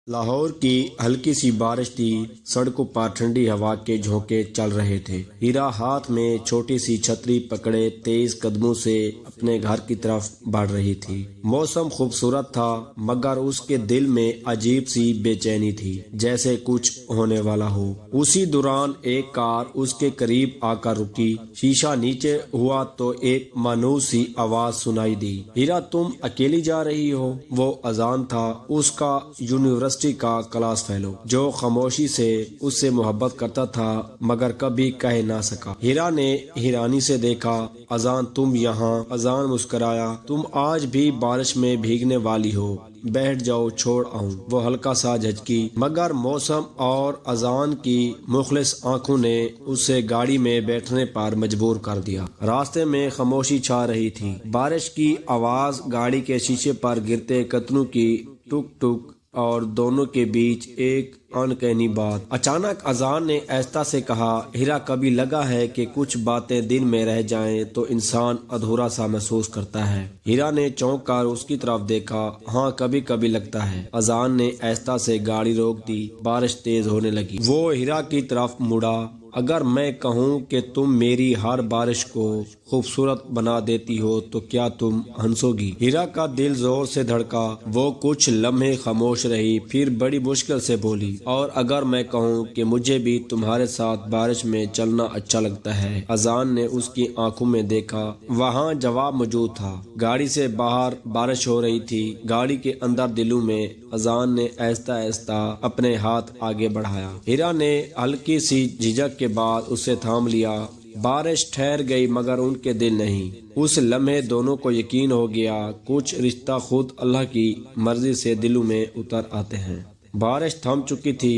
لاہور کی ہلکی سی بارش تھی، سڑکوں پر ٹھنڈی ہوا کے جھونکے چل رہے تھے۔ ہیرا ہاتھ میں چھوٹی سی چھتری پکڑے تیز قدموں سے اپنے گھر کی طرف بڑھ رہی تھی۔ موسم خوبصورت تھا مگر اس کے دل میں عجیب سی بے چینی تھی، جیسے کچھ ہونے والا ہو۔ اسی دوران ایک کار اس کے قریب آ کر رکی۔ شیشہ نیچے ہوا تو ایک مانوس سی آواز سنائی دی، ہیرا تم اکیلی جا رہی ہو؟ وہ اذان تھا، اس کا یونیورسٹی کا کلاس فیلو، جو خاموشی سے اس سے محبت کرتا تھا مگر کبھی کہہ نہ سکا۔ ہیرا نے حیرانی سے دیکھا، اذان تم یہاں؟ اذان مسکرایا، تم آج بھی بارش میں بھیگنے والی ہو؟ بیٹھ جاؤ، چھوڑ آؤں۔ وہ ہلکا سا جھجکی مگر موسم اور اذان کی مخلص آنکھوں نے اسے گاڑی میں بیٹھنے پر مجبور کر دیا۔ راستے میں خاموشی چھا رہی تھی، بارش کی آواز، گاڑی کے شیشے پر گرتے قطروں کی ٹک ٹک، اور دونوں کے بیچ ایک انکہنی بات۔ اچانک اذان نے آہستہ سے کہا، ہیرا کبھی لگا ہے کہ کچھ باتیں دل میں رہ جائیں تو انسان ادھورا سا محسوس کرتا ہے؟ ہیرا نے چونک کر اس کی طرف دیکھا، ہاں کبھی کبھی لگتا ہے۔ اذان نے آہستہ سے گاڑی روک دی، بارش تیز ہونے لگی۔ وہ ہیرا کی طرف مڑا، اگر میں کہوں کہ تم میری ہر بارش کو خوبصورت بنا دیتی ہو تو کیا تم ہنسو گی؟ ہیرا کا دل زور سے دھڑکا، وہ کچھ لمحے خاموش رہی، پھر بڑی مشکل سے بولی، اور اگر میں کہوں کہ مجھے بھی تمہارے ساتھ بارش میں چلنا اچھا لگتا ہے؟ اذان نے اس کی آنکھوں میں دیکھا، وہاں جواب موجود تھا۔ گاڑی سے باہر بارش ہو رہی تھی، گاڑی کے اندر دلوں میں۔ اذان نے آہستہ آہستہ اپنے ہاتھ آگے بڑھایا۔ ہیرا نے ہلکی سی جھجک کے بعد اسے تھام لیا۔ بارش ٹھہر گئی مگر ان کے دل نہیں۔ اس لمحے دونوں کو یقین ہو گیا، کچھ رشتہ خود اللہ کی مرضی سے دلوں میں اتر آتے ہیں۔ بارش تھم چکی تھی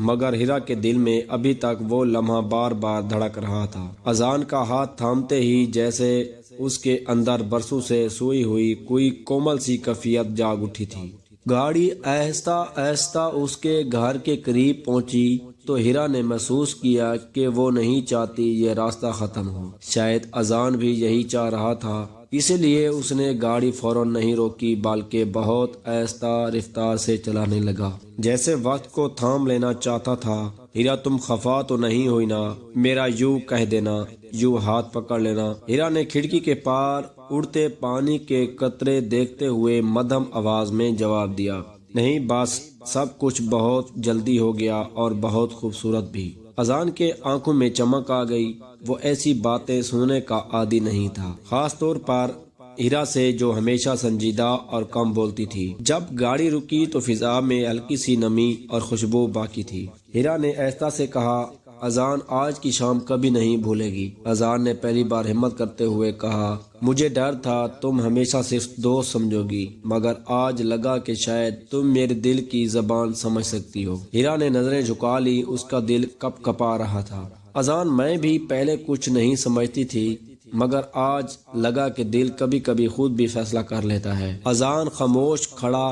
مگر ہیرا کے دل میں ابھی تک وہ لمحہ بار بار دھڑک رہا تھا۔ اذان کا ہاتھ تھامتے ہی جیسے اس کے اندر برسوں سے سوئی ہوئی کوئی کومل سی کیفیت جاگ اٹھی تھی۔ گاڑی آہستہ آہستہ اس کے گھر کے قریب پہنچی تو ہیرا نے محسوس کیا کہ وہ نہیں چاہتی یہ راستہ ختم ہو۔ شاید اذان بھی یہی چاہ رہا تھا، اسی لیے اس نے گاڑی فوراً نہیں روکی بلکہ بہت آہستہ رفتار سے چلانے لگا، جیسے وقت کو تھام لینا چاہتا تھا۔ ہیرا تم خفا تو نہیں ہوئی نا؟ میرا یوں کہہ دینا، یوں ہاتھ پکڑ لینا۔ ہیرا نے کھڑکی کے پار اڑتے پانی کے قطرے دیکھتے ہوئے مدھم آواز میں جواب دیا، نہیں بس سب کچھ بہت جلدی ہو گیا اور بہت خوبصورت بھی۔ اذان کے آنکھوں میں چمک آ گئی، وہ ایسی باتیں سننے کا عادی نہیں تھا، خاص طور پر ہیرا سے جو ہمیشہ سنجیدہ اور کم بولتی تھی۔ جب گاڑی رکی تو فضا میں ہلکی سی نمی اور خوشبو باقی تھی۔ ہیرا نے آہستہ سے کہا، اذان آج کی شام کبھی نہیں بھولے گی۔ اذان نے پہلی بار ہمت کرتے ہوئے کہا، مجھے ڈر تھا تم ہمیشہ صرف دوست سمجھو گی، مگر آج لگا کہ شاید تم میرے دل کی زبان سمجھ سکتی ہو۔ ہیرا نے نظریں جھکا لی، اس کا دل کپ کپا رہا تھا۔ اذان میں بھی پہلے کچھ نہیں سمجھتی تھی مگر آج لگا کہ دل کبھی کبھی خود بھی فیصلہ کر لیتا ہے۔ اذان خاموش کھڑا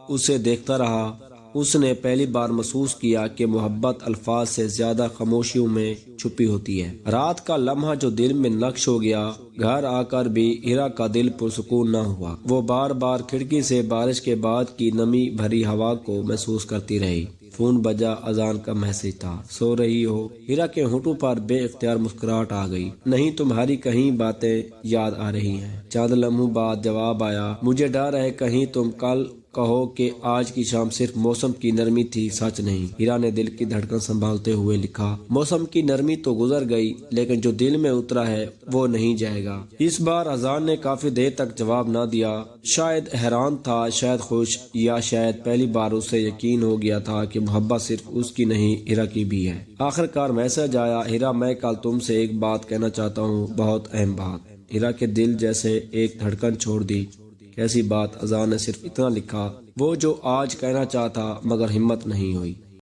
اسے دیکھتا رہا۔ اس نے پہلی بار محسوس کیا کہ محبت الفاظ سے زیادہ خاموشیوں میں چھپی ہوتی ہے۔ رات کا لمحہ جو دل میں نقش ہو گیا، گھر آ کر بھی ہیرا کا دل پرسکون نہ ہوا۔ وہ بار بار کھڑکی سے بارش کے بعد کی نمی بھری ہوا کو محسوس کرتی رہی۔ فون بجا، اذان کا میسج تھا، سو رہی ہو؟ ہیرا کے ہونٹوں پر بے اختیار مسکراہٹ آ گئی، نہیں تمہاری کہیں باتیں یاد آ رہی ہیں۔ چند لمحوں بعد جواب آیا، مجھے ڈر ہے کہیں تم کل کہو کہ آج کی شام صرف موسم کی نرمی تھی، سچ نہیں۔ ہیرا نے دل کی دھڑکن سنبھالتے ہوئے لکھا، موسم کی نرمی تو گزر گئی لیکن جو دل میں اترا ہے وہ نہیں جائے گا۔ اس بار اذان نے کافی دیر تک جواب نہ دیا، شاید حیران تھا، شاید خوش، یا شاید پہلی بار اسے یقین ہو گیا تھا کہ محبت صرف اس کی نہیں ہیرا کی بھی ہے۔ آخر کار میسج آیا، ہیرا میں کل تم سے ایک بات کہنا چاہتا ہوں، بہت اہم بات۔ ہیرا کے دل جیسے ایک دھڑکن چھوڑ دی، کیسی بات؟ اذان نے صرف اتنا لکھا، وہ جو آج کہنا چاہتا مگر ہمت نہیں ہوئی۔